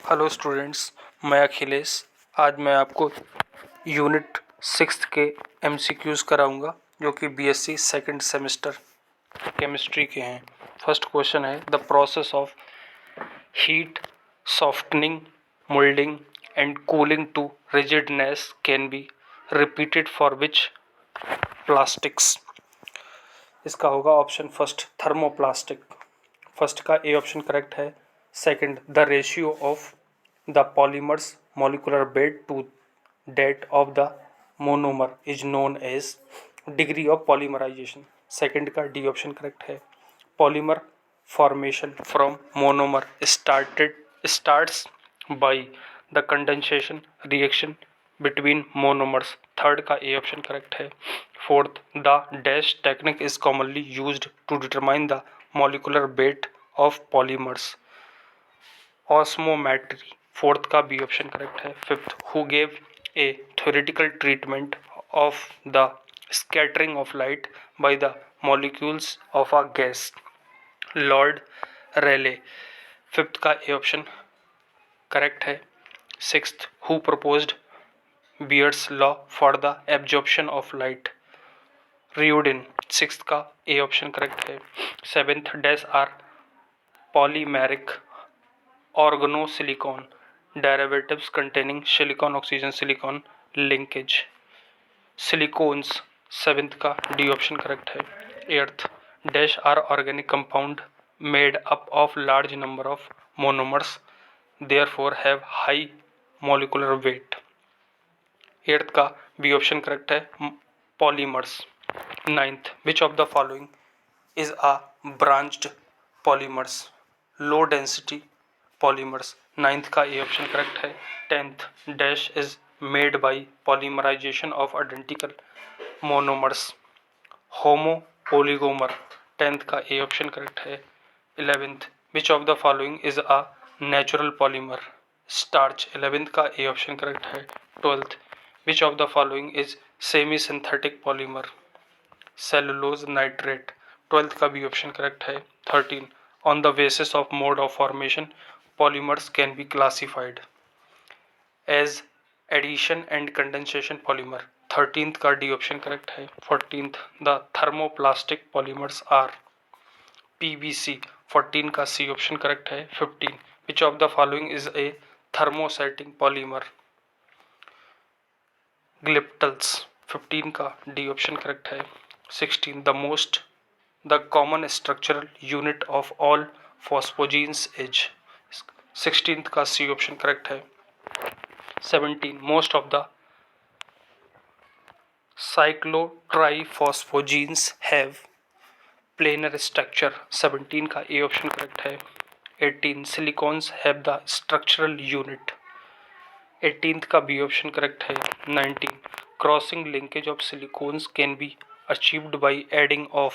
Hello students, मैं अखिलेश। आज मैं आपको यूनिट 6 के एमसीक्यूज़ कराऊंगा जो कि बीएससी सेकंड सेमेस्टर केमिस्ट्री के हैं। फर्स्ट क्वेश्चन है, the process of heat softening moulding and cooling to rigidness can be repeated for which plastics. इसका होगा ऑप्शन फर्स्ट थर्मोप्लास्टिक। फर्स्ट का ए ऑप्शन करेक्ट है। Second, the ratio of the polymer's molecular weight to that of the monomer is known as degree of polymerization। Second का D option correct है। Polymer formation from monomer starts by the condensation reaction between monomers। Third का A option correct है। Fourth, the dash technique is commonly used to determine the molecular weight of polymers। Osmometry. Fourth का B option correct है। Fifth, who gave a theoretical treatment of the scattering of light by the molecules of a gas. Lord Rayleigh. Fifth का A option correct है। Sixth, who proposed Beer's law for the absorption of light. रियूडिन। Sixth का A option correct है। Seventh, dash are polymeric organosilicon derivatives containing silicon oxygen silicon linkage। silicones। Seventh का D option correct है। Eighth, dash are organic compound made up of large number of monomers therefore have high molecular weight. Eighth का B option correct है, polymers. Ninth, which of the following is a branched polymers. Low density polymers. Ninth का A option correct है। Tenth, dash is made by polymerisation of identical monomers. Homo oligomer. Tenth का A option correct है। 11th, which of the following is a natural polymer. Starch. 11th का A option correct है। 12th, which of the following is semi synthetic polymer. Cellulose nitrate. 12th का B option correct है। 13, on the basis of mode of formation polymers can be classified as addition and condensation polymer। 13th का D option correct है। 14th, the thermoplastic polymers are PVC। 14 का C option correct है। 15, which of the following is a thermosetting polymer। ग्लिप्टल्स। 15 का D option correct है। 16, the common structural unit of all phosphogenes is। 16th का C option correct है। 17, most of the cyclotriphosphogenes have planar structure। 17 का A option correct है। 18, silicones have the structural unit। 18th का B option correct है। 19, crossing linkage of silicones can be achieved by adding of।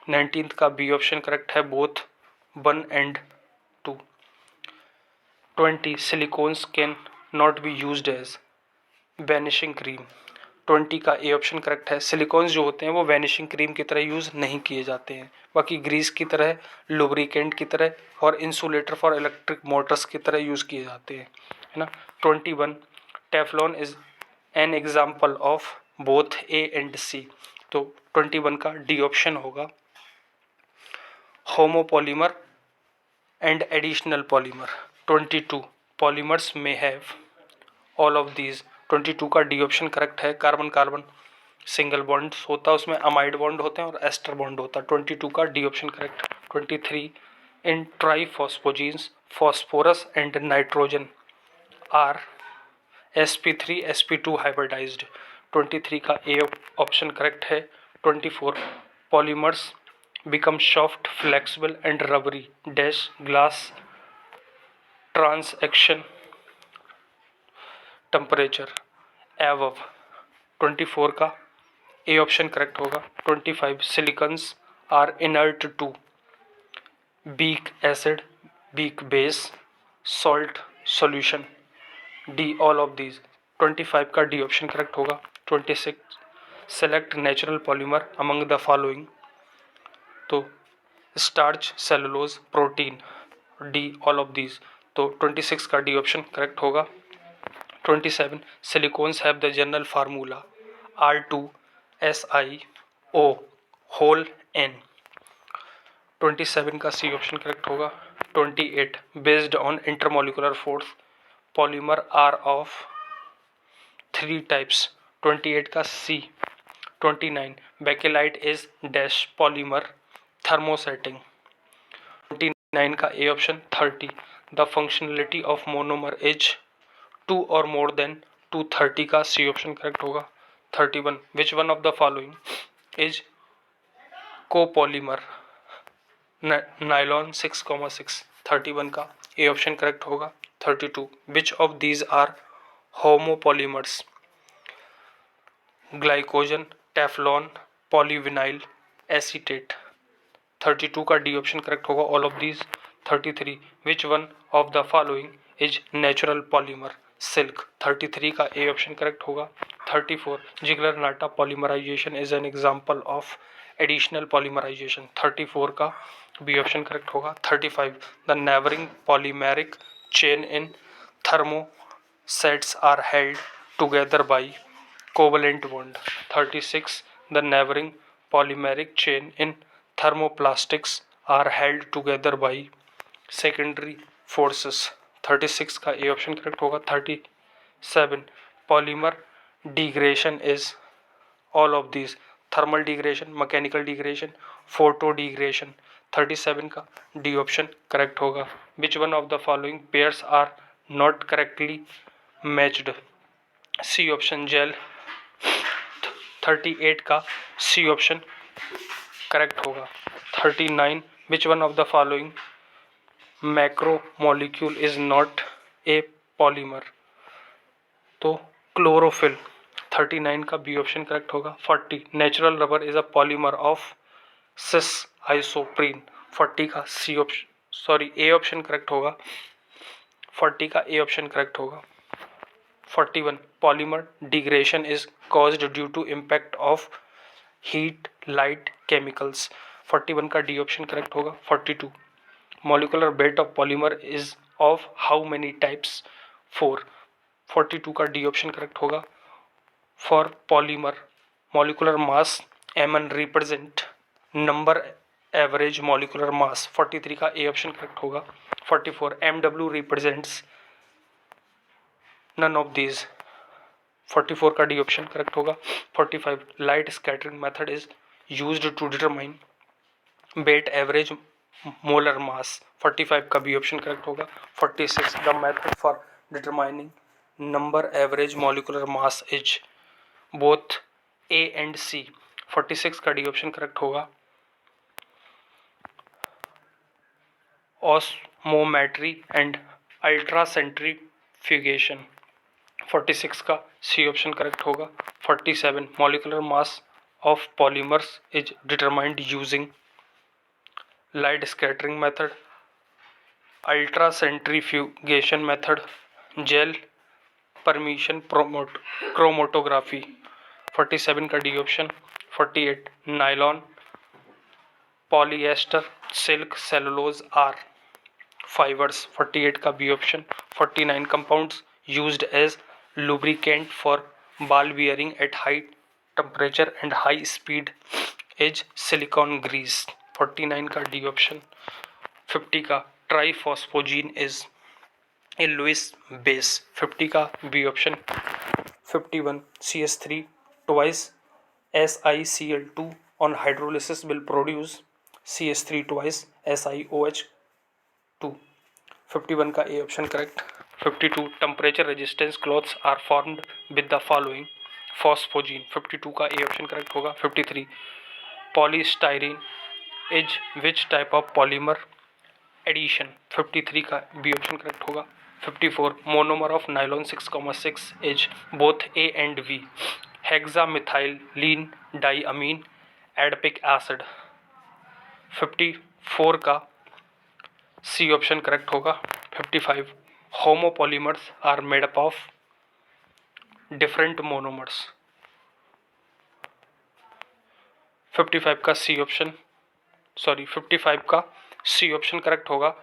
19th का B option correct है, both 1 and 2। 20, silicones can not be used as vanishing cream. 20 का A option correct है। Silicones जो होते हैं वो vanishing cream की तरह यूज़ नहीं किए जाते हैं, बाकी ग्रीस की तरह, लुब्रिकेंट की तरह और इंसुलेटर फॉर इलेक्ट्रिक मोटर्स की तरह यूज़ किए जाते हैं, है ना। 21, Teflon is an example of both A and C. तो 21 का डी ऑप्शन होगा, homopolymer and additional polymer. 22, polymers में हैव ऑल ऑफ दीज। 22 का डी ऑप्शन करेक्ट है। कार्बन कार्बन सिंगल बॉन्ड होता है, उसमें अमाइड बॉन्ड होते हैं और एस्टर बॉन्ड होता है। 22 का D option correct. 23, in triphosphazenes phosphorus and nitrogen are sp3 sp2 hybridized. 23 का ए ऑप्शन करेक्ट है। 24, polymers become soft flexible and rubbery dash glass transaction temperature above। 24 का ए ऑप्शन करेक्ट होगा। 25, silicons are inert to weak acid weak base salt solution D all of these. 25 का D option correct होगा। 26, select natural polymer among the following. तो starch, cellulose, protein, D all of these. तो 26 का D option correct होगा। 27 silicones have the general formula R2SiO whole N। 27 का C option correct होगा। 28 based on intermolecular force polymer are of 3 types. 28 का C. 29 Bakelite is dash polymer thermosetting. 29 का A option. 30 the functionality of monomer is 2 और more than 230 का C option correct होगा। 31 which one of the following is copolymer nylon 6,6। 31 का A option correct होगा। 32 which of these are homopolymers glycogen Teflon polyvinyl acetate. 32 का D option correct होगा all of these. 33 which one of the following is natural polymer silk. 33 का A option correct होगा। 34 Ziegler Natta polymerisation is an example of additional polymerisation. 34 का B option correct होगा। 35 the neighbouring polymeric chain in thermosets are held together by covalent bond. 36 the neighboring polymeric chain in thermoplastics are held together by secondary forces. 36 का A option correct होगा। 37 polymer degradation is all of these thermal degradation mechanical degradation photo degradation। 37 का D option correct होगा। Which one of the following pairs are not correctly matched C option gel. 38 का C option correct होगा। 39 which one of the following macro molecule is not a polymer तो chlorophyll. 39 का B option correct होगा। 40 natural rubber is a polymer of cis isoprene. 40 का C option A option correct होगा। 40 का A option correct होगा। 41 polymer degradation is caused due to impact of heat light chemicals. 41 का D option correct होगा। 42 molecular weight of polymer is of how many types 4। 42 का D option correct होगा। For polymer molecular mass Mn represent number average molecular mass. 43 का A option correct होगा। 44 Mw represents none of these. 44 का D option correct होगा। 45 light scattering method is used to determine weight average molar mass. 45 का B option correct होगा। 46 the method for determining number average molecular mass is both A and C. 46 का D option correct होगा। ऑस्मोमेट्री and अल्ट्रासेंट्रीफ्यूगेशन। 46 का C option correct होगा। 47 molecular mass of polymers is determined using light scattering method ultracentrifugation method gel permeation chromatography. 47 का D option. 48 nylon polyester silk cellulose are fibres. 48 का B option. 49 compounds used as lubricant for ball bearing at high temperature and high speed is silicon grease। 49 का D option. 50 का ट्राइफॉस्फोजीन is a Lewis base. 50 का B option. 51 CH3 twice SiCl2 on hydrolysis will produce CH3 twice SiOH2। 51 का A option correct. 52 temperature resistance clothes are formed with the following phosphazene. 52 का A option correct होगा। 53 polystyrene is which type of polymer addition. 53 का B option correct होगा। 54 monomer of nylon 6,6 is both A and V hexamethylene diamine adipic acid. 54 का C option correct होगा। 55 homopolymers are made up of different monomers। 55 का C option 55 का C option correct होगा।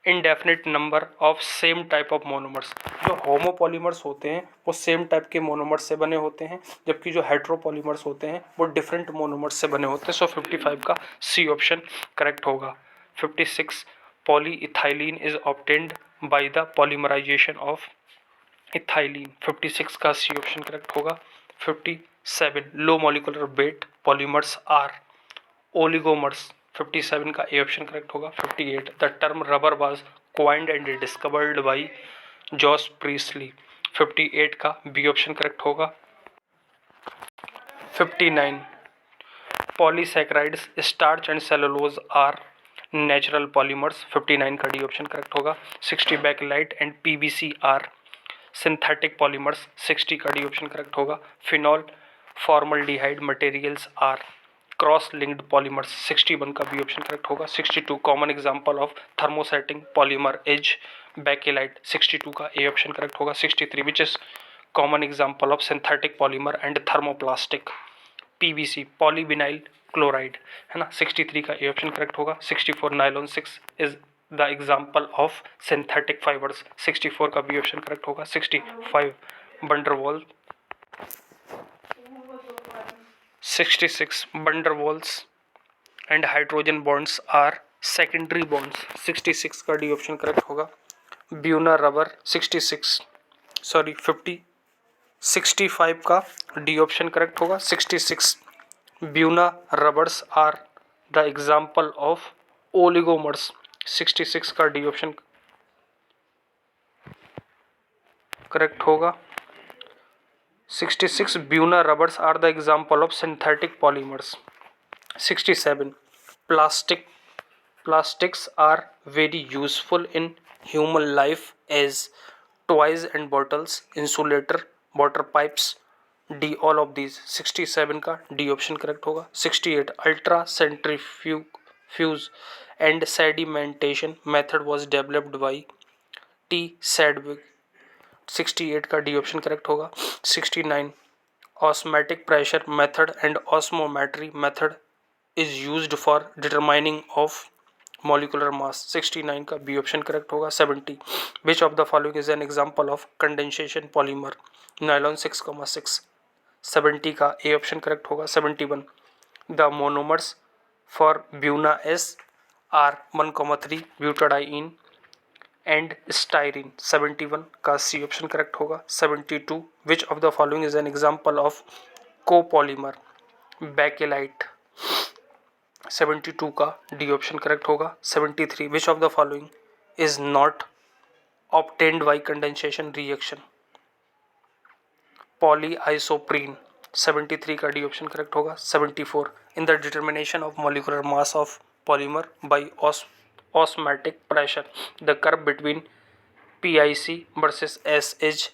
Indefinite number of same type of monomers. जो homopolymers होते हैं वो same type के मोनोमर्स से बने होते हैं, जबकि जो हेट्रोपॉलीमर्स होते हैं वो डिफरेंट मोनोमर्स से बने होते हैं। सो 55 का सी ऑप्शन करेक्ट होगा। 56 polyethylene is obtained by the polymerization of ethylene. 56 का सी ऑप्शन करेक्ट होगा। 57 low molecular weight polymers are oligomers. 57 का ए ऑप्शन करेक्ट होगा। 58 the term rubber was coined and discovered by Joseph Priestley. 58 का B option correct होगा। 59 polysaccharides starch and cellulose are natural polymers. 59 का D option correct होगा। 60 Bakelite and PVC are synthetic polymers. 60 का D option correct होगा। Phenol formaldehyde materials are cross linked polymers. 61 का B option correct होगा। 62 common example of thermosetting polymer is bakelite. 62 का A option correct होगा। 63 which is common example of synthetic polymer and thermoplastic PVC polyvinyl chloride, है ना। 63 का A option correct होगा। 64 nylon 6 is the example of synthetic fibres. 64 का B option correct होगा। 65 बंडरवॉल 66 van der Waals and hydrogen bonds are secondary bonds. 66 का D option correct होगा। Buna rubber 65 का D option correct होगा। 66 Buna rubbers are the example of oligomers. 66 का D option correct होगा। 66 Buna rubbers are the example of synthetic polymers. 67 plastics are very useful in human life as toys and bottles, insulator, water pipes, D all of these. 67 का D option correct होगा। 68 ultra centrifuge and sedimentation method was developed by T Svedberg. 68 का D option correct होगा। 69 osmotic pressure method and osmometry method is used for determining of molecular mass। 69 का B option correct होगा। 70 which of the following is an example of condensation polymer nylon 6,6। 70 का A option correct होगा। 71 the monomers for Buna S are 1,3 butadiene and styrene. 71 का C option correct होगा। 72 which of the following is an example of copolymer bakelite. 72 का D option correct होगा। 73 which of the following is not obtained by condensation reaction polyisoprene. 73 का D option correct होगा। 74 in the determination of molecular mass of polymer by osmotic pressure the curve between PIC versus S is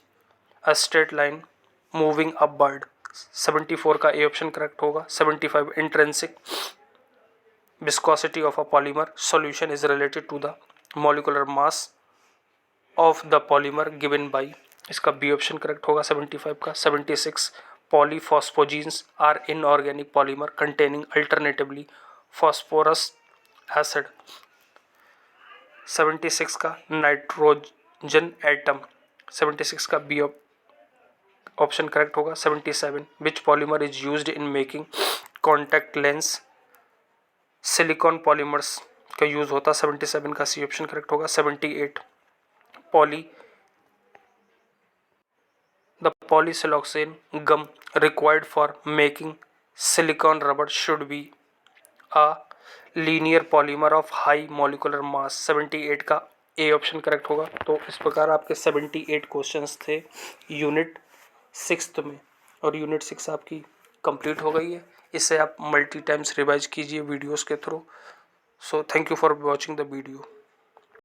a straight line moving upward. 74 का A option correct होगा। 75 intrinsic viscosity of a polymer solution is related to the molecular mass of the polymer given by, इसका B option correct होगा। 75 का। 76 polyphosphazenes are inorganic polymer containing alternatively phosphorus acid. 76 का nitrogen atom. 76 का B option correct होगा। 77 which polymer is used in making contact lens silicone polymers का use होता। 77 का C option correct होगा। 78 the polysiloxane gum required for making silicone rubber should be a linear polymer of high molecular mass. 78 का A option correct होगा। तो इस प्रकार आपके 78 क्वेश्चंस थे यूनिट 6 में, और यूनिट 6 आपकी कंप्लीट हो गई है। इसे आप मल्टी टाइम्स रिवाइज कीजिए वीडियोस के through. So thank you for watching the video.